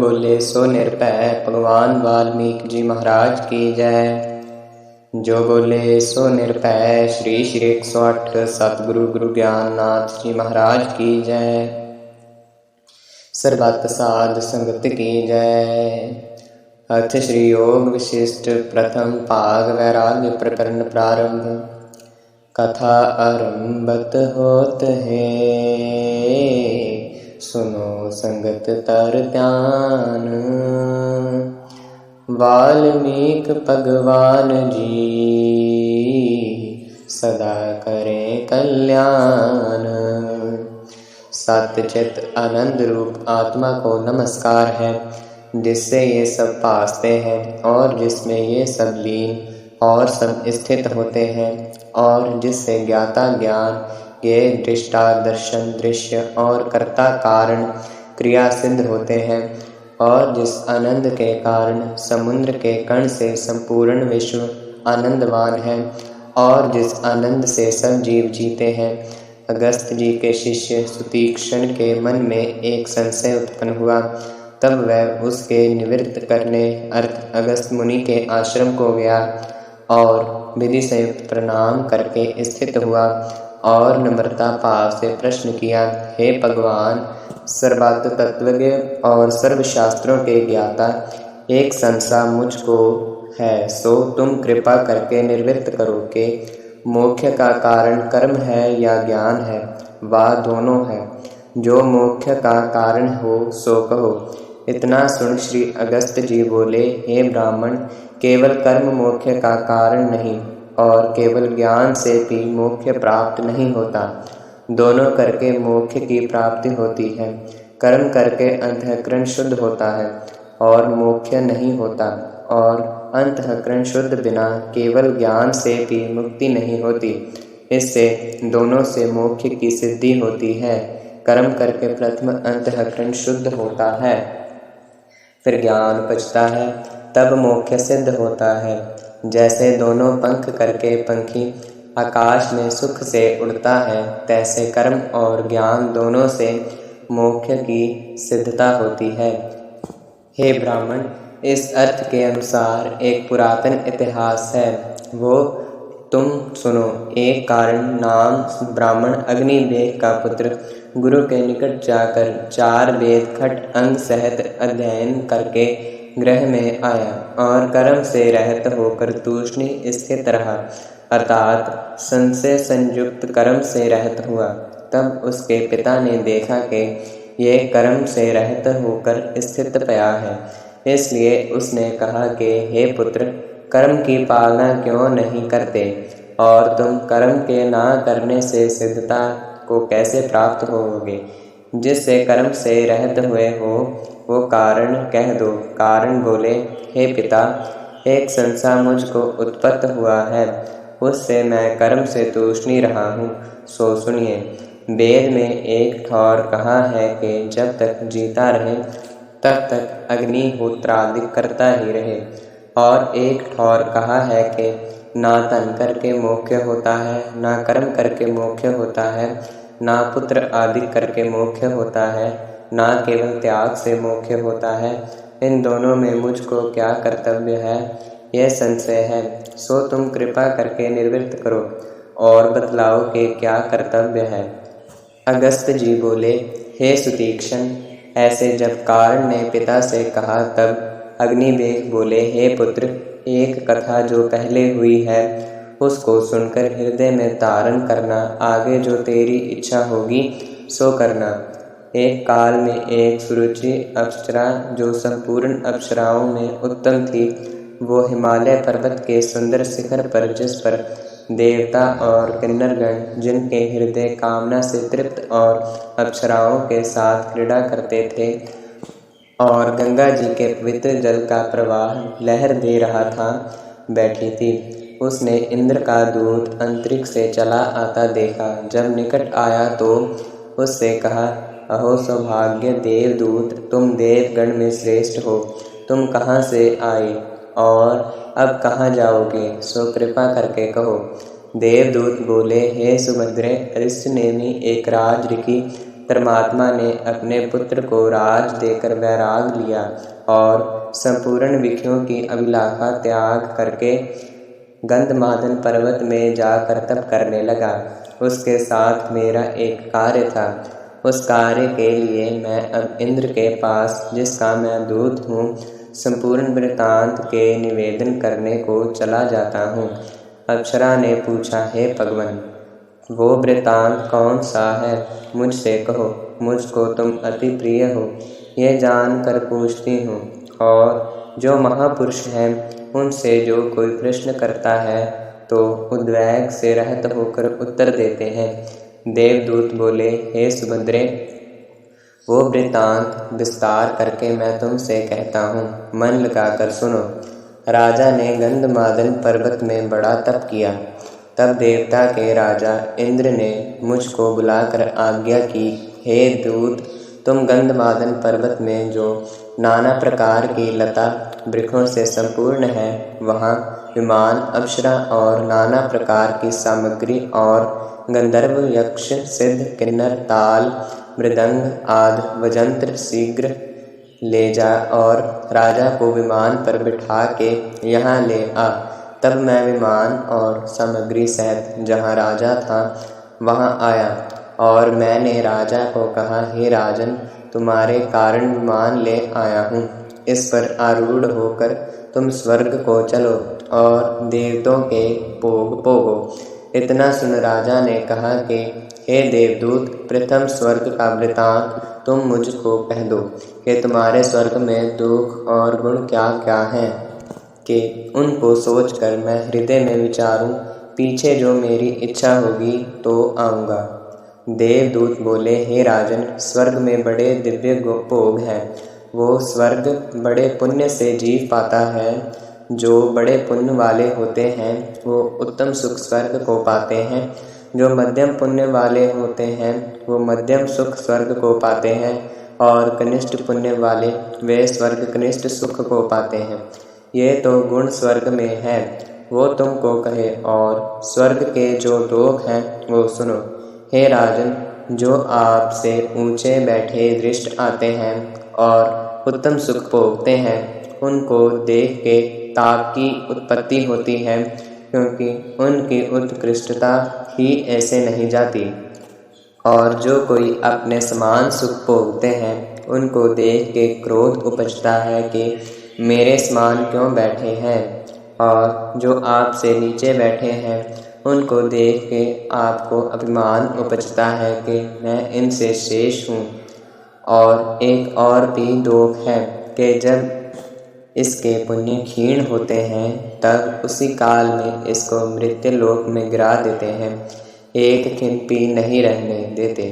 बोले सो निर्भय भगवान वाल्मीकि जी महाराज की जय। जो बोले सो निर्भय श्री श्री 108 सतगुरु गुरु ज्ञाननाथ जी महाराज की जय। सर्बत साध संगत की जय। अथ श्री योग विशिष्ट प्रथम भाग वैराग्य प्रकरण प्रारंभ। कथा आरंभत होत है सुनो संगत तर ध्यान। वाल्मीक भगवान जी सदा करें कल्याण। सतचित आनंद रूप आत्मा को नमस्कार है, जिससे ये सब भासते हैं और जिसमें ये सब लीन और सब स्थित होते हैं, और जिससे ज्ञाता ज्ञान ये दृष्टा दर्शन दृश्य और कर्ता कारण क्रिया सिद्ध होते हैं, और जिस आनंद के कारण समुद्र के कण से संपूर्ण विश्व आनंदवान है, और जिस आनंद से सब जीव जीते हैं। अगस्त जी के शिष्य सुतीक्ष्ण के मन में एक संशय उत्पन्न हुआ। तब वह उसके निवृत्त करने अर्थ अगस्त मुनि के आश्रम को गया और विधि संयुक्त प्रणाम करके स्थित हुआ और नम्रता भाव से प्रश्न किया, हे भगवान, सर्वात्म तत्वज्ञ और सर्व शास्त्रों के ज्ञाता, एक संशय मुझको है, सो तुम कृपा करके निर्वृत्त करो कि मोक्ष का कारण कर्म है या ज्ञान है, वा दोनों है। जो मोक्ष का कारण हो सो कहो। इतना सुन श्री अगस्त जी बोले, हे ब्राह्मण, केवल कर्म मोक्ष का कारण नहीं और केवल ज्ञान से भी मोक्ष प्राप्त नहीं होता। दोनों करके मोक्ष की प्राप्ति होती है। कर्म करके अंतःकरण शुद्ध होता है और मोक्ष नहीं होता, और अंतःकरण शुद्ध बिना केवल ज्ञान से भी मुक्ति नहीं होती। इससे दोनों से मोक्ष की सिद्धि होती है। कर्म करके प्रथम अंतःकरण शुद्ध होता है, फिर ज्ञान उपजता है, तब मोक्ष सिद्ध होता है। जैसे दोनों पंख करके पंखी आकाश में सुख से उड़ता है, तैसे कर्म और ज्ञान दोनों से मोक्ष की सिद्धता होती है। हे ब्राह्मण, इस अर्थ के अनुसार एक पुरातन इतिहास है, वो तुम सुनो। एक कारण नाम ब्राह्मण अग्निवेग का पुत्र गुरु के निकट जाकर 4 वेद खट अंग सहित अध्ययन करके गृह में आया और कर्म से रहित होकर तूष्णीं स्थित रहा, अर्थात संशय संयुक्त कर्म से रहित हुआ। तब उसके पिता ने देखा कि ये कर्म से रहित होकर स्थित पया है, इसलिए उसने कहा कि हे पुत्र, कर्म की पालना क्यों नहीं करते, और तुम कर्म के ना करने से सिद्धता को कैसे प्राप्त होगे। जिससे कर्म से रहित हुए हो वो कारण कह दो। कारण बोले, हे पिता, एक संशय मुझको उत्पन्न हुआ है, उससे मैं कर्म से तूष्णीं रहा हूँ, सो सुनिए। वेद में एक ठौर कहा है कि जब तक जीता रहे तब तक अग्निहोत्रादि करता ही रहे, और एक ठौर कहा है कि ना तन करके मोक्ष होता है, ना कर्म करके मोक्ष होता है, ना पुत्र आदि करके मोक्ष होता है, ना केवल त्याग से मोक्ष होता है। इन दोनों में मुझको क्या कर्तव्य है, यह संशय है, सो तुम कृपा करके निर्वृत्त करो और बतलाओ कि क्या कर्तव्य है। अगस्त जी बोले, हे सुतीक्ष्ण, ऐसे जब कारण ने पिता से कहा तब अग्निवेग बोले, हे पुत्र, एक कथा जो पहले हुई है उसको सुनकर हृदय में धारण करना, आगे जो तेरी इच्छा होगी सो करना। एक काल में एक सुरुचि अप्सरा जो संपूर्ण अप्सराओं में उत्तम थी, वो हिमालय पर्वत के सुंदर शिखर पर, जिस पर देवता और किन्नरगण जिनके हृदय कामना से तृप्त और अप्सराओं के साथ क्रीड़ा करते थे, और गंगा जी के पवित्र जल का प्रवाह लहर दे रहा था, बैठी थी। उसने इंद्र का दूत अंतरिक्ष से चला आता देखा। जब निकट आया तो उससे कहा, अहो सौभाग्य देवदूत, तुम देवगण में श्रेष्ठ हो, तुम कहाँ से आए और अब कहाँ जाओगे, सो कृपा करके कहो। देवदूत बोले, हे सुभद्रे, अरिष्टनेमी एक राजऋषि परमात्मा ने अपने पुत्र को राज देकर वैराग लिया और संपूर्ण विषयों की अभिलाषा त्याग करके गंधमादन पर्वत में जाकर तप करने लगा। उसके साथ मेरा एक कार्य था। उस कार्य के लिए मैं अब इंद्र के पास, जिसका मैं दूत हूँ, संपूर्ण वृत्तांत के निवेदन करने को चला जाता हूँ। अप्सरा ने पूछा, हे भगवान, वो वृत्तांत कौन सा है? मुझसे कहो, मुझको तुम अति प्रिय हो, ये जानकर पूछती हूँ। और जो महापुरुष हैं, उनसे जो कोई प्रश्न करता है तो उद्वेग से रहित होकर उत्तर देते हैं। देवदूत बोले, हे सुभद्रे, वो वृत्तांत विस्तार करके मैं तुमसे कहता हूँ, मन लगाकर सुनो। राजा ने गंधमादन पर्वत में बड़ा तप किया। तब देवता के राजा इंद्र ने मुझको बुलाकर आज्ञा की, हे दूत, तुम गंधमादन पर्वत में जो नाना प्रकार की लता वृक्षों से संपूर्ण है, वहाँ विमान, अप्सरा और नाना प्रकार की सामग्री और गंधर्व, यक्ष, सिद्ध, किन्नर, ताल, मृदंग आदि वजंत्र शीघ्र ले जा और राजा को विमान पर बिठा के यहाँ ले आ। तब मैं विमान और सामग्री सहित जहाँ राजा था वहाँ आया और मैंने राजा को कहा, हे राजन, तुम्हारे कारण विमान ले आया हूँ। इस पर आरूढ़ होकर तुम स्वर्ग को चलो और देवताओं के भोग भोगो। इतना सुन राजा ने कहा कि हे देवदूत, प्रथम स्वर्ग का वृतांत तुम मुझको कह दो कि तुम्हारे स्वर्ग में दुख और गुण क्या क्या हैं, कि उनको सोचकर मैं हृदय में विचारूं, पीछे जो मेरी इच्छा होगी तो आऊँगा। देवदूत बोले, हे राजन, स्वर्ग में बड़े दिव्य भोग हैं। वो स्वर्ग बड़े पुण्य से जीव पाता है। जो बड़े पुण्य वाले होते हैं वो उत्तम सुख स्वर्ग को पाते हैं। जो मध्यम पुण्य वाले होते हैं वो मध्यम सुख स्वर्ग को पाते हैं और कनिष्ठ पुण्य वाले वे स्वर्ग कनिष्ठ सुख को पाते हैं। ये तो गुण स्वर्ग में है, वो तुमको कहे। और स्वर्ग के जो लोग हैं वो सुनो। हे राजन, जो आपसे ऊंचे बैठे दृष्ट आते हैं और उत्तम सुख भोगते हैं, उनको देख के ताप की उत्पत्ति होती है, क्योंकि उनकी उत्कृष्टता ही ऐसे नहीं जाती। और जो कोई अपने समान सुख भोगते हैं, उनको देख के क्रोध उपजता है कि मेरे समान क्यों बैठे हैं। और जो आपसे नीचे बैठे हैं, उनको देख के आपको अभिमान उपजता है कि मैं इनसे शेष हूँ। और एक और भी दोष है कि जब इसके पुण्य क्षीण होते हैं, तब उसी काल में इसको मृत्युलोक में गिरा देते हैं, एक क्षण भी नहीं रहने देते।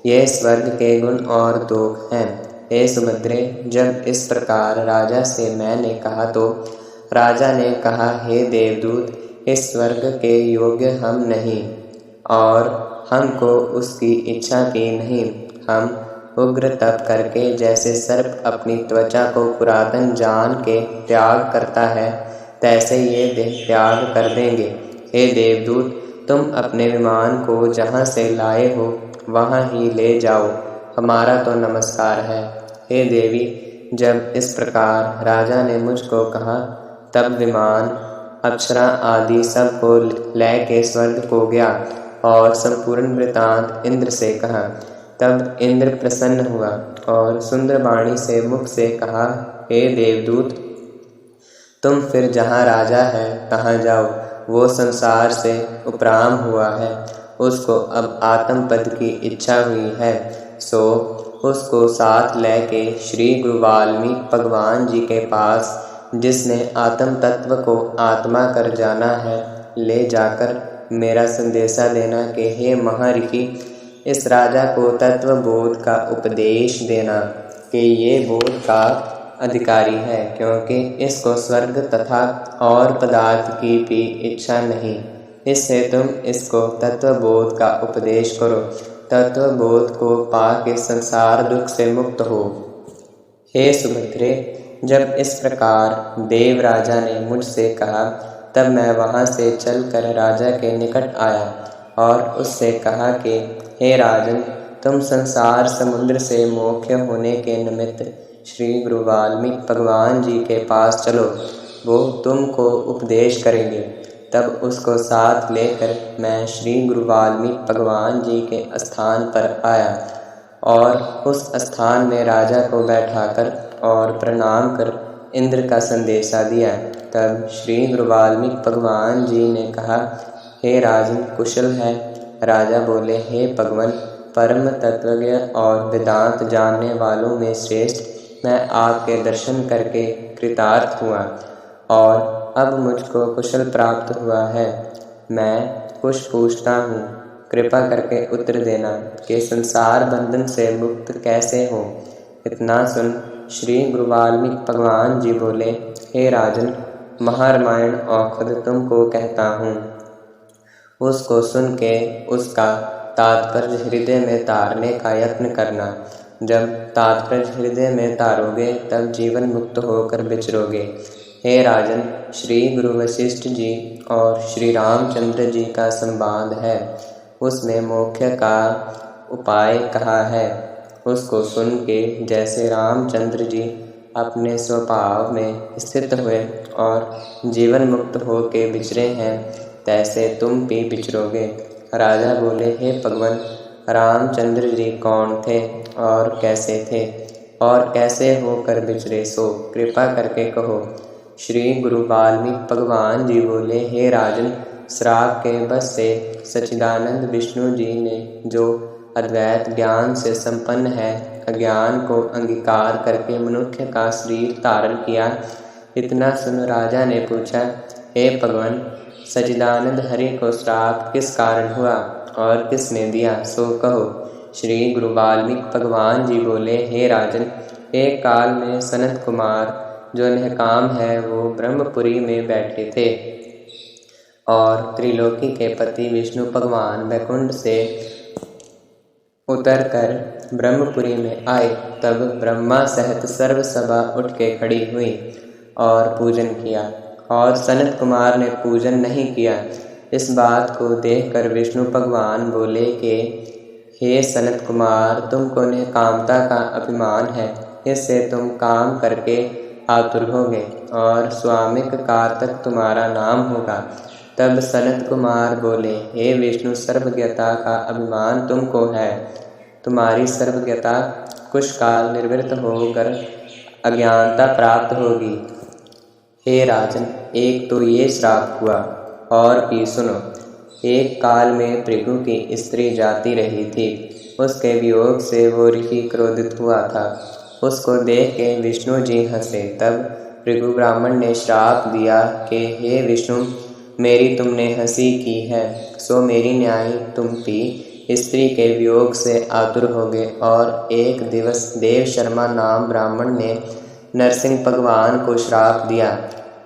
ये स्वर्ग के गुण और दोष हैं। हे सुभद्रे, जब इस प्रकार राजा से मैंने कहा तो राजा ने कहा, हे देवदूत, इस स्वर्ग के योग्य हम नहीं और हमको उसकी इच्छा की नहीं। हम उग्र तप करके जैसे सर्प अपनी त्वचा को पुरातन जान के त्याग करता है, तैसे ये देह त्याग कर देंगे। हे देवदूत, तुम अपने विमान को जहाँ से लाए हो वहाँ ही ले जाओ, हमारा तो नमस्कार है। हे देवी, जब इस प्रकार राजा ने मुझको कहा, तब विमान, अप्सरा आदि सबको लेके स्वर्ग को गया और संपूर्ण वृत्तांत इंद्र से कहा। तब इंद्र प्रसन्न हुआ और सुंदर वाणी से मुख से कहा, हे देवदूत, तुम फिर जहाँ राजा है तहाँ जाओ। वो संसार से उपराम हुआ है, उसको अब आत्म पद की इच्छा हुई है, सो उसको साथ लेके श्री गुरु वाल्मीकि भगवान जी के पास, जिसने आत्म तत्व को आत्मा कर जाना है, ले जाकर मेरा संदेशा देना कि हे महर्षि, इस राजा को तत्व बोध का उपदेश देना कि ये बोध का अधिकारी है, क्योंकि इसको स्वर्ग तथा और पदार्थ की भी इच्छा नहीं। इससे तुम इसको तत्व बोध का उपदेश करो, तत्व बोध को पा के संसार दुख से मुक्त हो। हे सुभद्रे, जब इस प्रकार देव राजा ने मुझसे कहा, तब मैं वहाँ से चलकर राजा के निकट आया और उससे कहा कि हे राजन, तुम संसार समुद्र से मोक्ष होने के निमित्त श्री गुरु वाल्मीकि भगवान जी के पास चलो, वो तुमको उपदेश करेंगे। तब उसको साथ लेकर मैं श्री गुरु वाल्मीकि भगवान जी के स्थान पर आया और उस स्थान में राजा को बैठाकर और प्रणाम कर इंद्र का संदेशा दिया। तब श्री गुरु वाल्मीकि भगवान जी ने कहा, हे राजन, कुशल है? राजा बोले, हे भगवान, परम तत्वज्ञ और वेदांत जानने वालों में श्रेष्ठ, मैं आपके दर्शन करके कृतार्थ हुआ और अब मुझको कुशल प्राप्त हुआ है। मैं कुछ पूछता हूँ, कृपा करके उत्तर देना कि संसार बंधन से मुक्त कैसे हो। इतना सुन श्री गुरु वाल्मीकि भगवान जी बोले, हे राजन, महारामायण औखद तुमको कहता हूँ, उसको सुन के उसका तात्पर्य हृदय में तारने का यत्न करना। जब तात्पर्य हृदय में तारोगे तब जीवन मुक्त होकर विचरोगे। हे राजन, श्री गुरु वशिष्ठ जी और श्री रामचंद्र जी का संवाद है, उसमें मोक्ष का उपाय कहा है। उसको सुन के जैसे रामचंद्र जी अपने स्वभाव में स्थित हुए और जीवन मुक्त हो के विचरे हैं, तैसे तुम भी विचरोगे। राजा बोले, हे भगवान, रामचंद्र जी कौन थे और कैसे थे और कैसे होकर विचरे, सो कृपा करके कहो। श्री गुरु वाल्मीकि भगवान जी बोले, हे राजन, श्राप के बस से सच्चिदानंद विष्णु जी ने जो अद्वैत ज्ञान से संपन्न है, अज्ञान को अंगीकार करके मनुष्य का शरीर धारण किया। इतना सुन राजा ने पूछा, हे भगवान, सच्चिदानंद हरि को श्राप किस कारण हुआ और किसने दिया, सो कहो। श्री गुरु वाल्मीकि भगवान जी बोले, हे राजन, एक काल में सनत कुमार जो निष्काम है वो ब्रह्मपुरी में बैठे थे और त्रिलोकी के पति विष्णु भगवान वैकुंठ से उतरकर ब्रह्मपुरी में आए। तब ब्रह्मा सहित सर्व सभा उठ के खड़ी हुई और पूजन किया और सनत कुमार ने पूजन नहीं किया। इस बात को देखकर विष्णु भगवान बोले कि हे सनत कुमार, तुमको निष्कामता का अभिमान है, इससे तुम काम करके आतुर होगे और स्वामिक काल तक तुम्हारा नाम होगा। तब सनत कुमार बोले, हे विष्णु, सर्वज्ञता का अभिमान तुमको है, तुम्हारी सर्वज्ञता कुछ काल निवृत्त होकर अज्ञानता प्राप्त होगी। हे राजन, एक तो ये श्राप हुआ और भी सुनो। एक काल में भृगु की स्त्री जाती रही थी, उसके वियोग से वो ऋषि क्रोधित हुआ था। उसको देख के विष्णु जी हंसे। तब भृगु ब्राह्मण ने श्राप दिया कि हे विष्णु, मेरी तुमने हंसी की है, सो मेरी न्याय तुम भी स्त्री के वियोग से आतुर होगे। और एक दिवस देव शर्मा नाम ब्राह्मण ने नरसिंह भगवान को श्राप दिया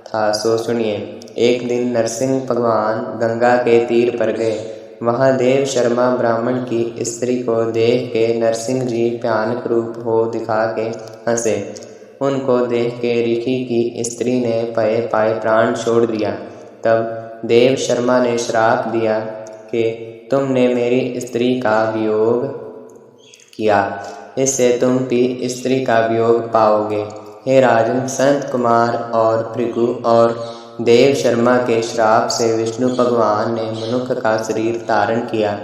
था, सो सुनिए। एक दिन नरसिंह भगवान गंगा के तीर पर गए। वहाँ देव शर्मा ब्राह्मण की स्त्री को देख के नरसिंह जी भयानक रूप हो दिखा के हंसे। उनको देख के ऋषि की स्त्री ने भय पाए प्राण छोड़ दिया। तब देव शर्मा ने श्राप दिया कि तुमने मेरी स्त्री का वियोग किया, इससे तुम भी स्त्री का वियोग पाओगे। हे राजन, संत कुमार और भृगु और देव शर्मा के श्राप से विष्णु भगवान ने मनुष्य का शरीर धारण किया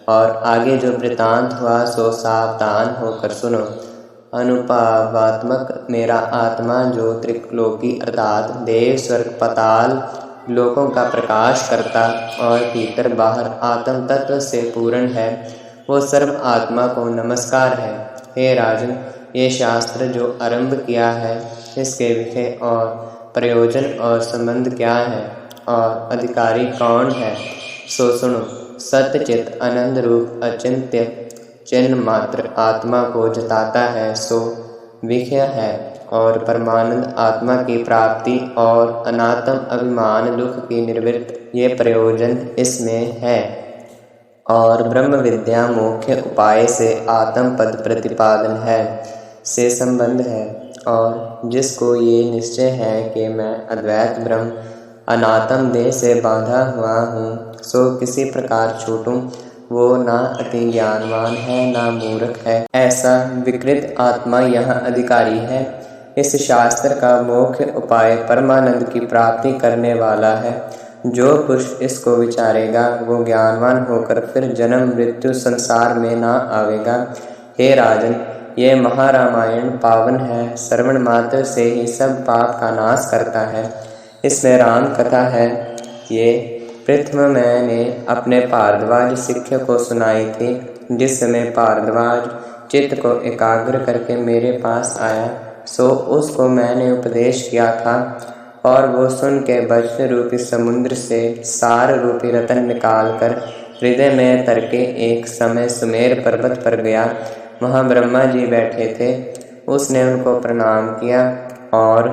और आगे जो वृतांत हुआ सो सावधान होकर सुनो। अनुपावात्मक मेरा आत्मा जो त्रिलोकी अर्थात देव स्वर्ग पाताल लोकों का प्रकाश करता और भीतर बाहर आत्म तत्व से पूर्ण है, वो सर्व आत्मा को नमस्कार है। हे राजन, ये शास्त्र जो आरंभ किया है, इसके विषय और प्रयोजन और संबंध क्या है और अधिकारी कौन है, सो सुनो। सत्यचित आनंद रूप अचिंत्य चिन्ह मात्र आत्मा को जताता है, सो विषय है और परमानंद आत्मा की प्राप्ति और अनात्म अभिमान दुख की निवृत्ति, ये प्रयोजन इसमें है। और ब्रह्म विद्या मुख्य उपाय से आत्म पद प्रतिपादन है से संबंध है। और जिसको ये निश्चय है कि मैं अद्वैत ब्रह्म अनात्म देह से बांधा हुआ हूँ, सो किसी प्रकार छूटूं वो ना अति ज्ञानवान है ना मूर्ख है, ऐसा विकृत आत्मा यहाँ अधिकारी है। इस शास्त्र का मुख्य उपाय परमानंद की प्राप्ति करने वाला है। जो पुरुष इसको विचारेगा वो ज्ञानवान होकर फिर जन्म मृत्यु संसार में ना आवेगा। हे राजन, ये महारामायण पावन है, श्रवण मात्र से ही सब पाप का नाश करता है। इसमें राम कथा है। ये प्रथम मैंने अपने भारद्वाज शिष्य को सुनाई थी, जिस समय भारद्वाज चित्त को एकाग्र करके मेरे पास आया, सो उसको मैंने उपदेश किया था, और वो सुन के वज्र रूपी समुद्र से सार रूपी रतन निकालकर हृदय में तरके एक समय सुमेर पर्वत पर गया। वहाँ ब्रह्मा जी बैठे थे। उसने उनको प्रणाम किया और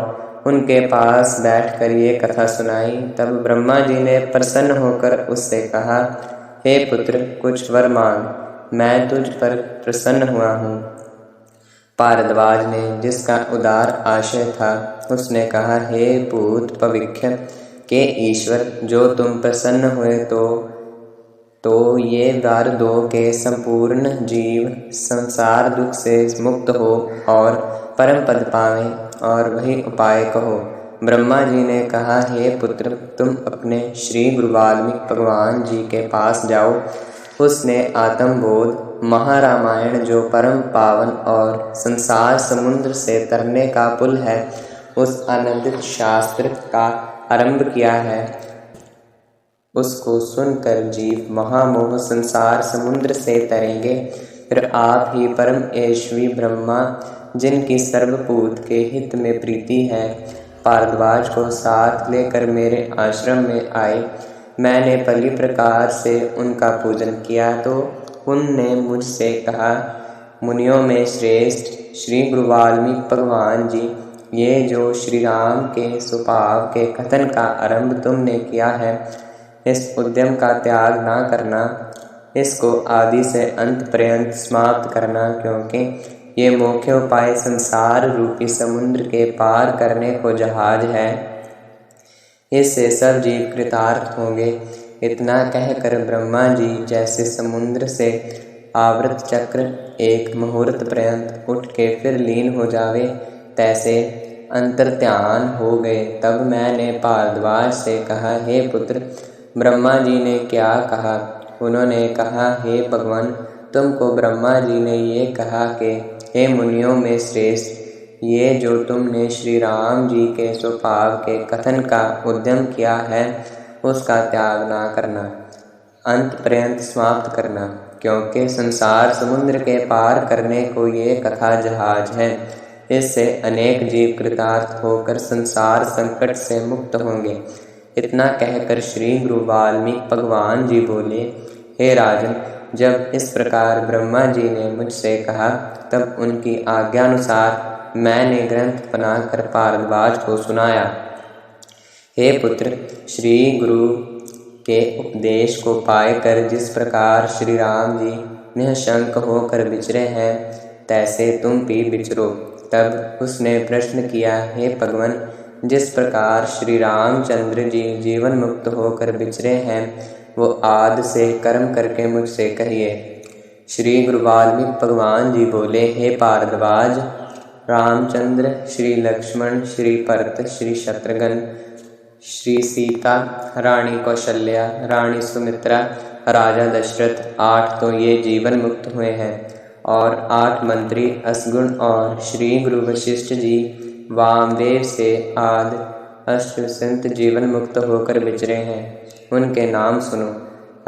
उनके पास बैठकर ये कथा सुनाई। तब ब्रह्मा जी ने प्रसन्न होकर उससे कहा, हे पुत्र, कुछ वर मांग, मैं तुझ पर प्रसन्न हुआ हूँ। भारद्वाज ने, जिसका उदार आशय था, उसने कहा, हे भूत पविख्य के ईश्वर, जो तुम प्रसन्न हुए तो ये वर दो के संपूर्ण जीव संसार दुख से मुक्त हो और परम पद पावें, और वही उपाय कहो। ब्रह्मा जी ने कहा, हे पुत्र, तुम अपने श्री गुरु वाल्मीकि भगवान जी के पास जाओ। उसने आत्मबोध महारामायण, जो परम पावन और संसार समुद्र से तरने का पुल है, उस आनंदित शास्त्र का आरंभ किया है। उसको सुनकर जीव महामोह संसार समुद्र से तरेंगे। फिर आप ही परम ऐश्वी ब्रह्मा, जिनकी सर्वभूत के हित में प्रीति है, भारद्वाज को साथ लेकर मेरे आश्रम में आए। मैंने भली प्रकार से उनका पूजन किया तो उनने मुझसे कहा, मुनियों में श्रेष्ठ श्री गुरु वाल्मीकि भगवान जी, ये जो श्री राम के स्वभाव के कथन का आरंभ तुमने किया है, इस उद्यम का त्याग ना करना, इसको आदि से अंत पर्यंत समाप्त करना, क्योंकि ये मुख्य उपाय संसार रूपी समुद्र के पार करने को जहाज है। इससे सब जीव कृतार्थ होंगे। इतना कहकर ब्रह्मा जी जैसे समुद्र से आवृत चक्र एक मुहूर्त पर्यंत उठ के फिर लीन हो जावे, तैसे अंतर्ध्यान हो गए। तब मैंने भारद्वाज से कहा, हे पुत्र, ब्रह्मा जी ने क्या कहा? उन्होंने कहा, हे भगवान, तुमको ब्रह्मा जी ने ये कहा कि हे मुनियों में श्रेष्ठ, ये जो तुमने श्री राम जी के स्वभाव के कथन का उद्यम किया है, उसका त्याग ना करना, अंत पर्यंत समाप्त करना, क्योंकि संसार समुद्र के पार करने को ये कथा जहाज है। इससे अनेक जीव कृतार्थ होकर संसार संकट से मुक्त होंगे। इतना कहकर श्री गुरु वाल्मीकि भगवान जी बोले, हे राजन, जब इस प्रकार ब्रह्मा जी ने मुझसे कहा, तब उनकी आज्ञानुसार मैंने ग्रंथ बनाकर भारद्वाज को सुनाया। हे पुत्र, श्री गुरु के उपदेश को पाकर जिस प्रकार श्री राम जी निःशंक होकर विचरे हैं, तैसे तुम भी विचरो। तब उसने प्रश्न किया, हे भगवान, जिस प्रकार श्री रामचंद्र जी जीवन मुक्त होकर विचरे हैं, वो आदि से कर्म करके मुझसे कहिए। श्री गुरु वाल्मीकि भगवान जी बोले, हे भारद्वाज, रामचंद्र, श्री लक्ष्मण, श्री भरत, श्री शत्रुघ्न, श्री सीता, रानी कौशल्या, रानी सुमित्रा, राजा दशरथ, 8 तो ये जीवन मुक्त हुए हैं, और 8 मंत्री असगुण और श्री गुरु वशिष्ठ जी वामदेव से आदि अष्टसंत जीवन मुक्त होकर विचरे हैं। उनके नाम सुनो।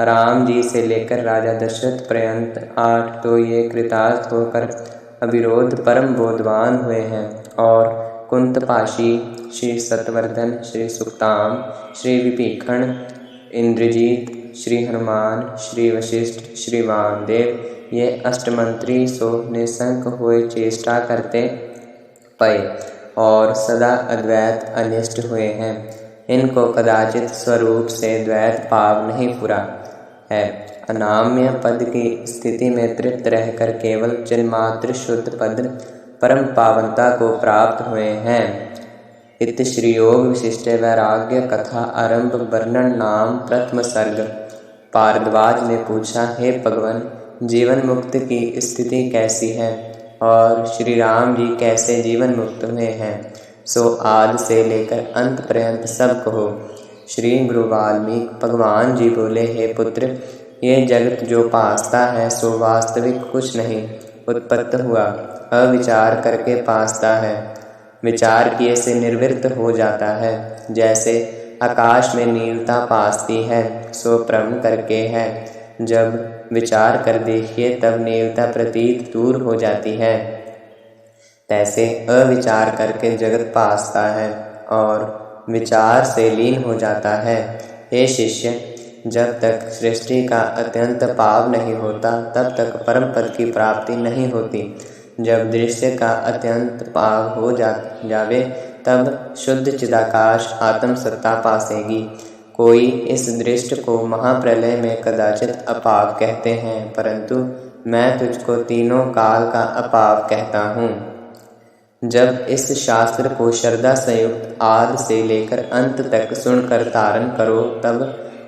राम जी से लेकर राजा दशरथ पर्यंत 8 तो ये कृतार्थ होकर अविरोध परम बोधवान हुए हैं, और कुंतपाशी, श्री सत्यवर्धन, श्री सुक्ताम, श्री विभीषण, इंद्रजीत, श्री हनुमान, श्री वशिष्ठ, श्री वामदेव, ये अष्टमंत्री सो निशंक हुए चेष्टा करते पए और सदा अद्वैत अनिष्ट हुए हैं। इनको कदाचित स्वरूप से द्वैत भाव नहीं पूरा है। अनाम्य पद की स्थिति में तृप्त रहकर केवल चिन्मात्र शुद्ध पद परम पावनता को प्राप्त हुए हैं। इत श्री योग विशिष्ट वैराग्य कथा आरंभ वर्णन नाम प्रथम सर्ग। भारद्वाज ने पूछा, हे भगवान, जीवन मुक्त की स्थिति कैसी है और श्री राम जी कैसे जीवन मुक्त हुए हैं, सो आदि से लेकर अंत पर्यंत सब कहो। श्री गुरु वाल्मीकि भगवान जी बोले, हे पुत्र, ये जगत जो पासता है सो वास्तविक कुछ नहीं उत्पत्त हुआ, अविचार करके पासता है। विचार किए से निर्वृत्त हो जाता है। जैसे आकाश में नीलता पासती है सो भ्रम करके है, जब विचार कर देखिए तब नीलता प्रतीत दूर हो जाती है। तैसे अविचार करके जगत पासता है और विचार से लीन हो जाता है। हे शिष्य, जब तक सृष्टि का अत्यंत पाव नहीं होता तब तक परम पद की प्राप्ति नहीं होती। जब दृश्य का अत्यंत पाव हो जावे तब शुद्ध चिदाकाश आत्म सत्ता पासेगी। कोई इस दृष्टि को महाप्रलय में कदाचित अपाव कहते हैं, परंतु मैं तुझको तीनों काल का अपाव कहता हूँ। जब इस शास्त्र को श्रद्धा संयुक्त आदि से लेकर अंत तक सुनकर धारण करो तब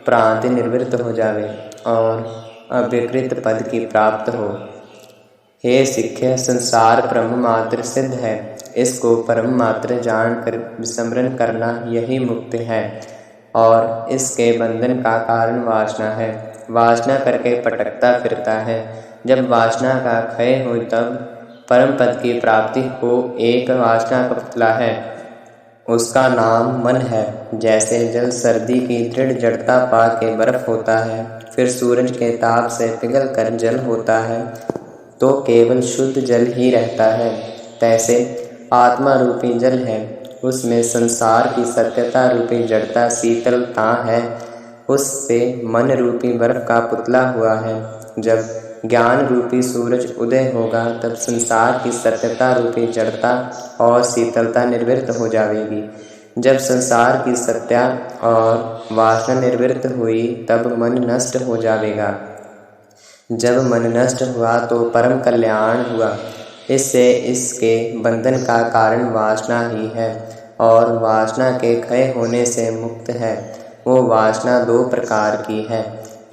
प्रांति निवृत्त हो जावे और अविकृत पद की प्राप्त हो। हे सिक्खे, संसार ब्रह्म मात्र सिद्ध है, इसको परम मात्र जानकर विस्मरण करना यही मुक्ति है और इसके बंधन का कारण वासना है। वासना करके पटकता फिरता है। जब वासना का क्षय हो तब परम पद की प्राप्ति हो। एक वासना का पुतला है, उसका नाम मन है। जैसे जल सर्दी की दृढ़ जड़ता पा के बर्फ होता है, फिर सूरज के ताप से पिघल कर जल होता है, तो केवल शुद्ध जल ही रहता है। तैसे आत्मा रूपी जल है, उसमें संसार की सत्यता रूपी जड़ता शीतलता है, उससे मन रूपी बर्फ का पुतला हुआ है। जब ज्ञान रूपी सूरज उदय होगा तब संसार की सत्यता रूपी जड़ता और शीतलता निवृत्त हो जाएगी। जब संसार की सत्या और वासना निवृत्त हुई तब मन नष्ट हो जाएगा। जब मन नष्ट हुआ तो परम कल्याण हुआ। इससे इसके बंधन का कारण वासना ही है और वासना के क्षय होने से मुक्त है। वो वासना दो प्रकार की है,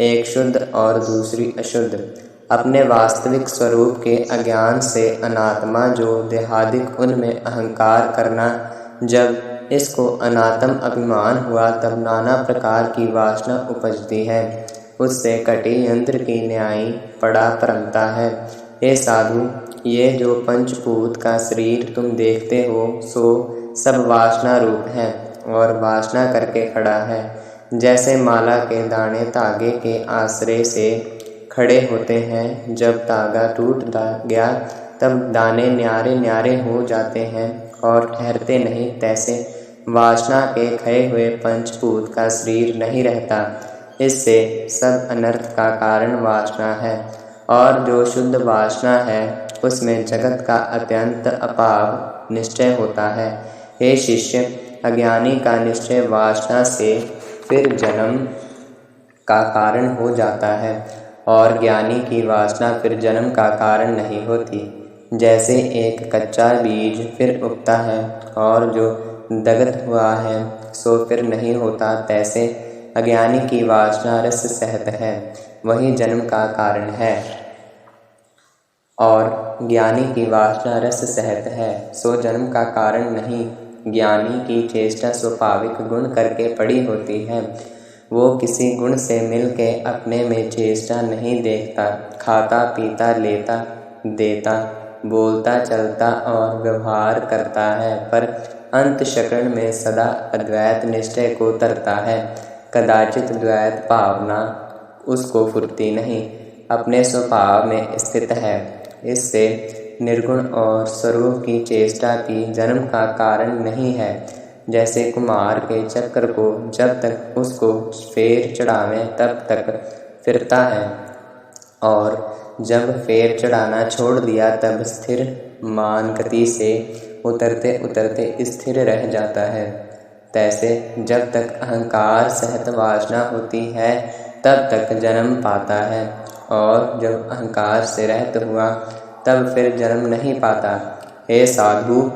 एक शुद्ध और दूसरी अशुद्ध। अपने वास्तविक स्वरूप के अज्ञान से अनात्मा जो देहादिक उनमें अहंकार करना, जब इसको अनात्म अभिमान हुआ तब नाना प्रकार की वासना उपजती है। उससे कटी यंत्र की न्यायी पड़ा परमता है। हे साधु, ये जो पंचभूत का शरीर तुम देखते हो सो सब वासना रूप है और वासना करके खड़ा है। जैसे माला के दाने तागे के आश्रय से खड़े होते हैं, जब तागा टूट गया तब दाने न्यारे न्यारे हो जाते हैं और ठहरते नहीं, तैसे वासना के क्षय हुए पंचभूत का शरीर नहीं रहता। इससे सब अनर्थ का कारण वासना है और जो शुद्ध वासना है उसमें जगत का अत्यंत अपाव निश्चय होता है। हे शिष्य, अज्ञानी का निश्चय वासना से फिर जन्म का कारण हो जाता है और ज्ञानी की वासना फिर जन्म का कारण नहीं होती। जैसे एक कच्चा बीज फिर उगता है और जो दग्ध हुआ है सो फिर नहीं होता, तैसे अज्ञानी की वासना रस सहित है, वही जन्म का कारण है और ज्ञानी की वासना रस सहित है सो जन्म का कारण नहीं। ज्ञानी की चेष्टा स्वाभाविक गुण करके पड़ी होती है। वो किसी गुण से मिलके अपने में चेष्टा नहीं देखता। खाता पीता लेता देता बोलता चलता और व्यवहार करता है, पर अंत शरण में सदा अद्वैत निश्चय को तरता है। कदाचित द्वैत भावना उसको फुर्ती नहीं, अपने स्वभाव में स्थित है। इससे निर्गुण और स्वरूप की चेष्टा की जन्म का कारण नहीं है। जैसे कुम्हार के चक्र को जब तक उसको फेर चढ़ावें तब तक फिरता है और जब फेर चढ़ाना छोड़ दिया तब स्थिर मान गति से उतरते उतरते स्थिर रह जाता है। तैसे जब तक अहंकार सहित वासना होती है तब तक जन्म पाता है और जब अहंकार से रहित हुआ तब फिर जन्म नहीं पाता। हे साधु,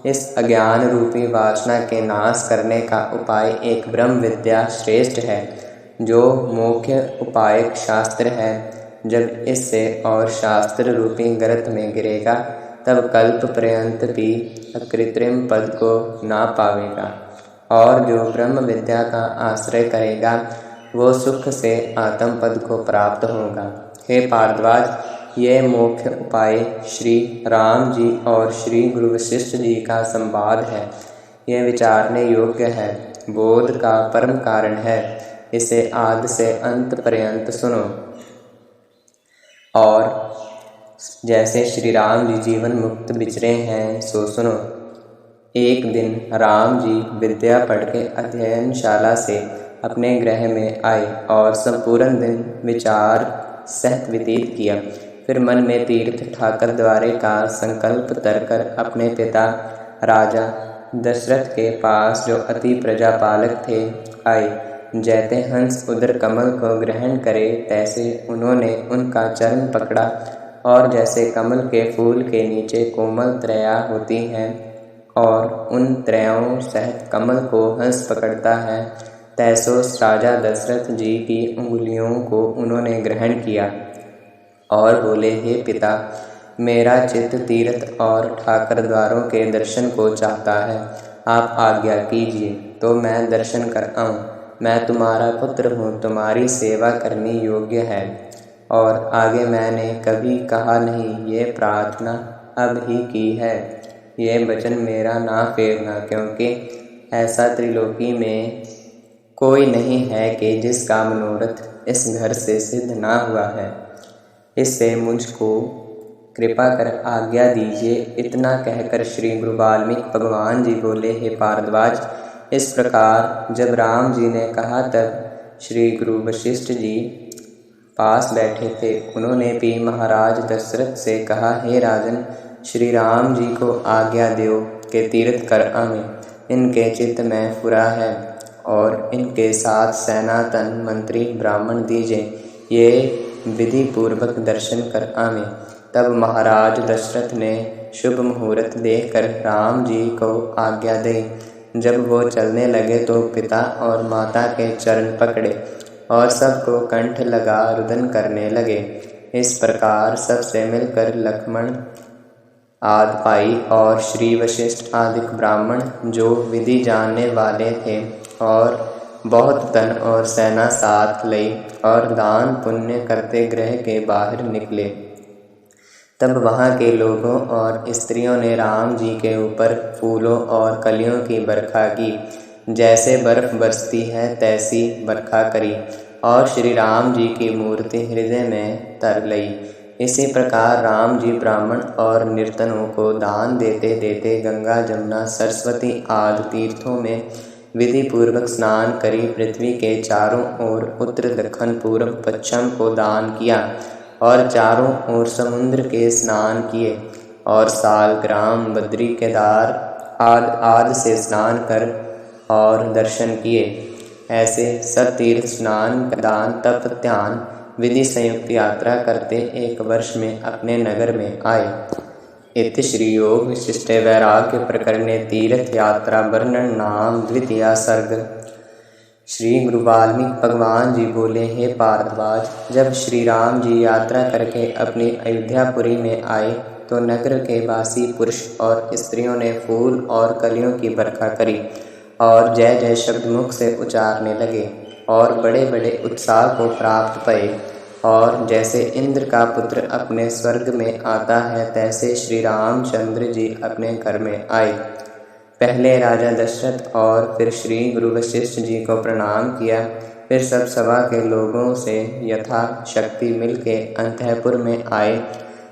इस अज्ञान रूपी वासना के नाश करने का उपाय एक ब्रह्म विद्या श्रेष्ठ है। जो मुख्य उपायक शास्त्र है, जब इससे और शास्त्र रूपी गर्त में गिरेगा, तब कल्प पर्यंत भी अकृत्रिम पद को ना पावेगा। और जो ब्रह्म विद्या का आश्रय करेगा, वो सुख से आत्म पद को प्राप्त होगा। हे पार्थवाज, ये मुख्य उपाय श्री राम जी और श्री गुरु वशिष्ठ जी का संवाद है। यह विचारने योग्य है, बोध का परम कारण है। इसे आदि से अंत पर्यंत सुनो। और जैसे श्री राम जी जीवन मुक्त विचरे हैं, सो सुनो। एक दिन राम जी विद्या पढ़ के अध्ययनशाला से अपने गृह में आए और संपूर्ण दिन विचार सहित व्यतीत किया। फिर मन में तीर्थ ठाकर द्वारे का संकल्प तरकर अपने पिता राजा दशरथ के पास, जो अति प्रजापालक थे, आए। जैसे हंस उदर कमल को ग्रहण करे, तैसे उन्होंने उनका चरण पकड़ा। और जैसे कमल के फूल के नीचे कोमल त्रया होती हैं और उन त्रयों सहित कमल को हंस पकड़ता है, तैसो राजा दशरथ जी की उंगलियों को उन्होंने ग्रहण किया और बोले, हे पिता, मेरा चित्त तीर्थ और ठाकर द्वारों के दर्शन को चाहता है। आप आज्ञा कीजिए तो मैं दर्शन कर आऊँ। मैं तुम्हारा पुत्र हूँ, तुम्हारी सेवा करनी योग्य है। और आगे मैंने कभी कहा नहीं, ये प्रार्थना अब ही की है। ये वचन मेरा ना फेरना, क्योंकि ऐसा त्रिलोकी में कोई नहीं है कि जिसका मनोरथ इस घर से सिद्ध ना हुआ है। इससे मुझको कृपा कर आज्ञा दीजिए। इतना कहकर श्री गुरु वाल्मीकि भगवान जी बोले, हे भारद्वाज, इस प्रकार जब राम जी ने कहा, तब श्री गुरु वशिष्ठ जी पास बैठे थे। उन्होंने भी महाराज दशरथ से कहा, हे राजन, श्री राम जी को आज्ञा दो कि तीर्थ कर आवें। इनके चित्त में फुरा है और इनके साथ सेनातन मंत्री ब्राह्मण दीजिए, ये विधि पूर्वक दर्शन कर आवें। तब महाराज दशरथ ने शुभ मुहूर्त देखकर राम जी को आज्ञा दी। जब वो चलने लगे तो पिता और माता के चरण पकड़े और सबको कंठ लगा रुदन करने लगे। इस प्रकार सबसे मिलकर लक्ष्मण आदि भाई और श्री वशिष्ठ आदि ब्राह्मण, जो विधि जानने वाले थे, और बहुत धन और सेना साथ लई और दान पुण्य करते गृह के बाहर निकले। तब वहाँ के लोगों और स्त्रियों ने राम जी के ऊपर फूलों और कलियों की बरखा की। जैसे बर्फ बरसती है तैसी बरखा करी और श्री राम जी की मूर्ति हृदय में तर लई। इसी प्रकार राम जी ब्राह्मण और निर्तनों को दान देते देते गंगा, जमुना, सरस्वती आदि तीर्थों में विधि पूर्वक स्नान करी पृथ्वी के चारों ओर उत्तर, दक्षिण, पूर्व, पश्चिम को दान किया और चारों ओर समुद्र के स्नान किए और सालग्राम, बद्री, केदार आदि से स्नान कर और दर्शन किए। ऐसे सब तीर्थ स्नान, दान, तप, ध्यान विधि संयुक्त यात्रा करते एक वर्ष में अपने नगर में आए। इति श्री योग विशिष्टे वैराग्य प्रकरणे तीर्थ यात्रा वर्णन नाम द्वितीया सर्ग। श्री गुरु वाल्मीकि भगवान जी बोले, हे भारद्वाज, जब श्री राम जी यात्रा करके अपनी अयोध्यापुरी में आए तो नगर के वासी पुरुष और स्त्रियों ने फूल और कलियों की बरखा करी और जय जय शब्द मुख से उच्चारने लगे और बड़े बड़े उत्साह को प्राप्त भये। और जैसे इंद्र का पुत्र अपने स्वर्ग में आता है, तैसे श्री रामचंद्र जी अपने घर में आए। पहले राजा दशरथ और फिर श्री गुरु वशिष्ठ जी को प्रणाम किया। फिर सब सभा के लोगों से यथा शक्ति मिलके अंतःपुर में आए।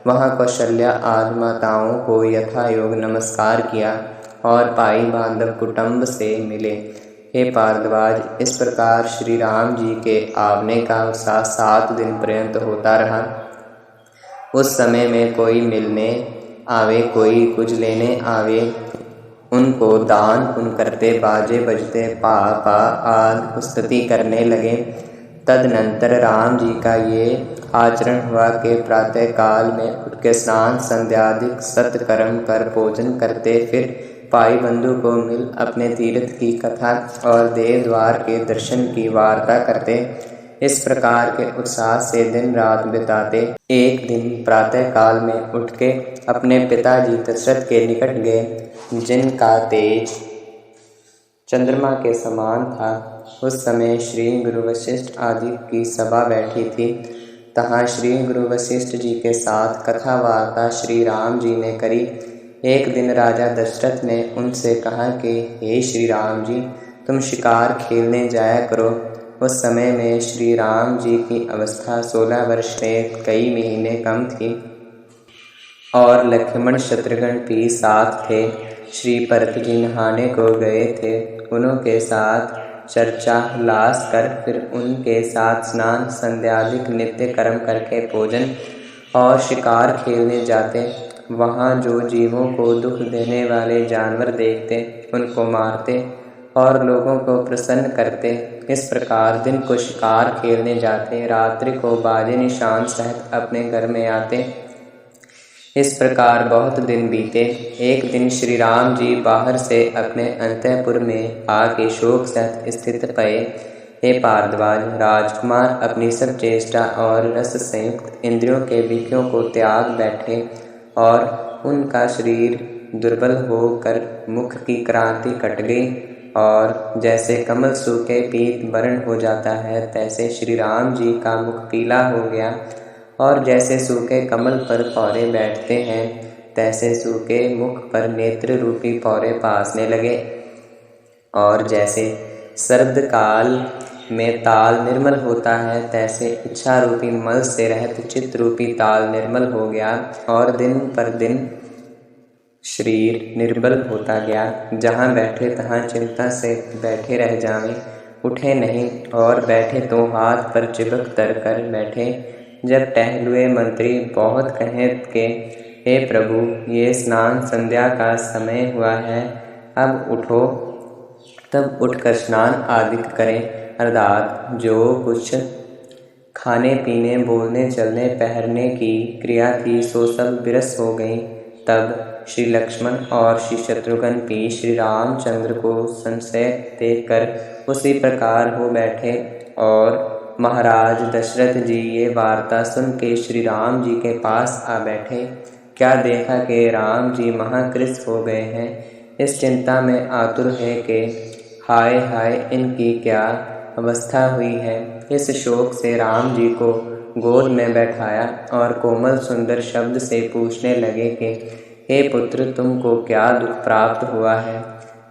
वहाँ कौशल्या आदि माताओं को यथा योग नमस्कार किया और भाई बांधव कुटुंब से मिले। हे भारद्वाज, इस प्रकार श्री राम जी के आने का उत्साह 7 दिन पर्यंत होता रहा। उस समय में कोई मिलने आवे, कोई कुछ लेने आवे, उनको दान पुण्य करते, बाजे बजते, पा आदि स्तुति करने लगे। तदनंतर राम जी का ये आचरण हुआ कि प्रातः काल में उठ के स्नान संध्यादिक सत्कर्म कर भोजन करते, फिर भाई बंधु को मिल अपने तीर्थ की कथा और देव द्वार के दर्शन की वार्ता करते। इस प्रकार के उत्साह से दिन रात बिताते। एक दिन प्रातः काल में उठ के अपने पिताजी दशरथ के निकट गए, जिनका तेज चंद्रमा के समान था। उस समय श्री गुरु वशिष्ठ आदि की सभा बैठी थी। तहाँ श्री गुरु वशिष्ठ जी के साथ कथा वार्ता श्री राम जी ने करी। एक दिन राजा दशरथ ने उनसे कहा कि हे श्री राम जी, तुम शिकार खेलने जाया करो। उस समय में श्री राम जी की अवस्था 16 वर्ष से कई महीने कम थी और लक्ष्मण शत्रुघ्न भी साथ थे। श्री भरत जी नहाने को गए थे। उनके साथ चर्चा उल्लास कर फिर उनके साथ स्नान संध्यादिक नित्य कर्म करके भोजन और शिकार खेलने जाते। वहाँ जो जीवों को दुख देने वाले जानवर देखते उनको मारते और लोगों को प्रसन्न करते। इस प्रकार दिन को शिकार खेलने जाते, रात्रि को बाजे निशान सहित अपने घर में आते। इस प्रकार बहुत दिन बीते। एक दिन श्री राम जी बाहर से अपने अंतःपुर में आके शोक सहित स्थित भये। हे पार्थवाज, राजकुमार अपनी सब चेष्टा और रस संयुक्त इंद्रियों के विषयों को त्याग बैठे और उनका शरीर दुर्बल होकर मुख की क्रांति कट गई और जैसे कमल सूखे पीत वर्ण हो जाता है, तैसे श्री राम जी का मुख पीला हो गया और जैसे सूखे कमल पर पौरे बैठते हैं, तैसे सूखे मुख पर नेत्र रूपी पौरे पासने लगे। और जैसे शरद काल में ताल निर्मल होता है, तैसे इच्छा रूपी मल से रहित चित्त रूपी ताल निर्मल हो गया और दिन पर दिन शरीर निर्बल होता गया। जहाँ बैठे तहाँ चिंता से बैठे रह जावें, उठे नहीं और बैठे तो हाथ पर चिपक तर कर बैठे। जब टहलुए मंत्री बहुत कहें कि हे प्रभु, ये स्नान संध्या का समय हुआ है, अब उठो, तब उठकर स्नान आदि करें। अर्थात जो कुछ खाने पीने बोलने चलने पहनने की क्रिया थी सो सब विरस हो गई। तब श्री लक्ष्मण और श्री शत्रुघ्न भी श्री रामचंद्र को संशय देखकर उसी प्रकार हो बैठे और महाराज दशरथ जी ये वार्ता सुन के श्री राम जी के पास आ बैठे। क्या देखा कि राम जी महाकृष्ण हो गए हैं। इस चिंता में आतुर है कि हाय हाय इनकी क्या अवस्था हुई है। इस शोक से राम जी को गोद में बैठाया और कोमल सुंदर शब्द से पूछने लगे कि हे पुत्र, तुमको क्या दुख प्राप्त हुआ है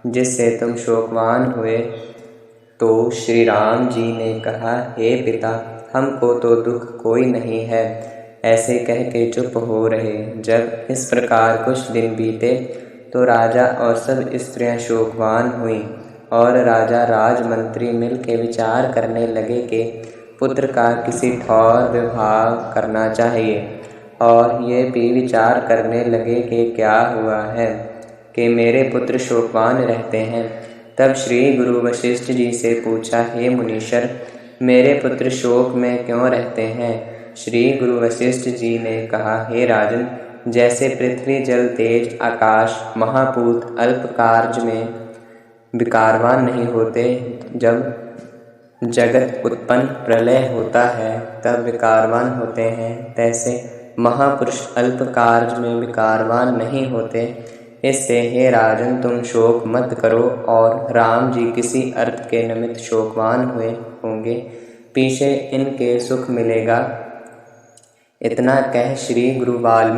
जिससे तुम शोकवान हुए। तो श्री राम जी ने कहा, हे पिता, हमको तो दुख कोई नहीं है। ऐसे कह के चुप हो रहे। जब इस प्रकार कुछ दिन बीते तो राजा और सब स्त्रियां शोकवान हुई और राजा राजमंत्री मिल के विचार करने लगे कि पुत्र का किसी ठौर विवाह करना चाहिए। और ये भी विचार करने लगे कि क्या हुआ है कि मेरे पुत्र शोकवान रहते हैं। तब श्री गुरु वशिष्ठ जी से पूछा, हे मुनीश्वर, मेरे पुत्र शोक में क्यों रहते हैं। श्री गुरु वशिष्ठ जी ने कहा, हे राजन, जैसे पृथ्वी जल तेज आकाश महापूत अल्प कार्य में विकारवान नहीं होते, जब जगत उत्पन्न प्रलय होता है तब विकारवान होते हैं, तैसे महापुरुष अल्प कार्य में विकारवान नहीं होते। इससे हे राजन, तुम शोक मत करो और राम जी किसी अर्थ के निमित्त शोकवान हुए होंगे, पीछे इनके सुख मिलेगा। इतना कह श्री गुरु वाल्मीकि